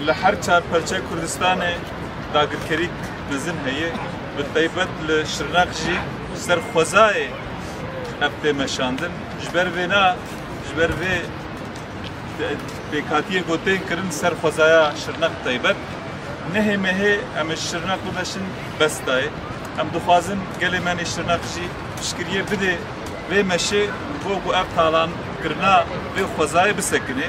لهر چار پرچه کردستان داگرکری مزن هیه بالطیبت لشرناق جی سر خوزای ابته مشاندن جبر وینا جبر وی بکاتیه گوتین کرن سر خوزایا شرناق طیبت نه مه ام شرناق بودشن بس دای ام دخوازن گلی من شرناق جی شکریه بده و مشه بو اب تالان کرنا و خوزای بسکنه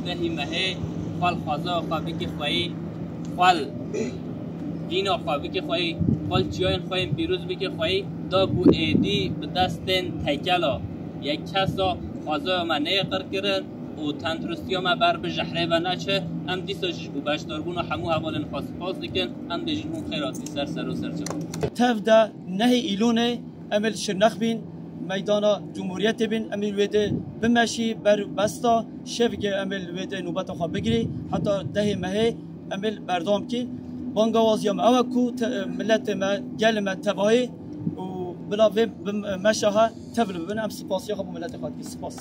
نهی مهی فال خازا خوابی که خواهی فال دینا خوابی که خواهی فال چیاین خواهیم پیروز بی که خواهی دا بو ایدی به دستن تکلا یک کسا خازا ما نیقر کرن و تندرستی ما بر به جحره و نچه هم دیساش بو بشتاربون و همو حوالن خاص دکن هم دیجنون خیراتی سر و سر چه تف دا نهی ایلونه امل شرنخ بین میدان جمهوریت بین امل ویده بمشی بر بستا شفق امل ویده نوبت خواه بگیری حتی ده مهه امل بردام کی بانگوازی هم اوه کو ملت ما گل ما تباهی و بلا وی مشاها تبل ببین ام سپاسی خواه ملت خواه کی سپاس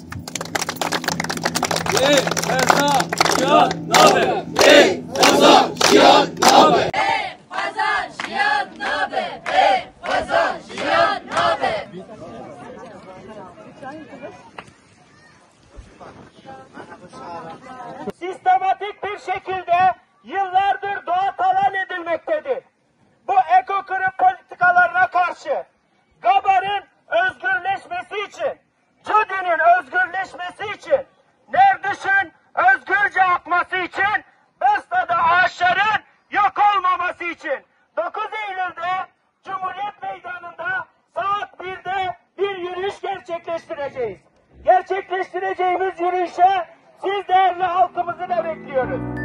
Sistematik bir şekilde yıllardır doğa talan edilmektedir. Bu ekokırım politikalarına karşı Gabar'ın özgürleşmesi için, Cüdi'nin özgürleşmesi için, Nerdüş'ün özgürce akması için, Besta'da ağaçların yok olmaması için 9 Eylül'de Cumhuriyet Meydanı'nda saat 1'de bir yürüyüş gerçekleştireceğiz. Gerçekleştireceğimiz yürüyüşe siz değerli halkımızı da bekliyoruz.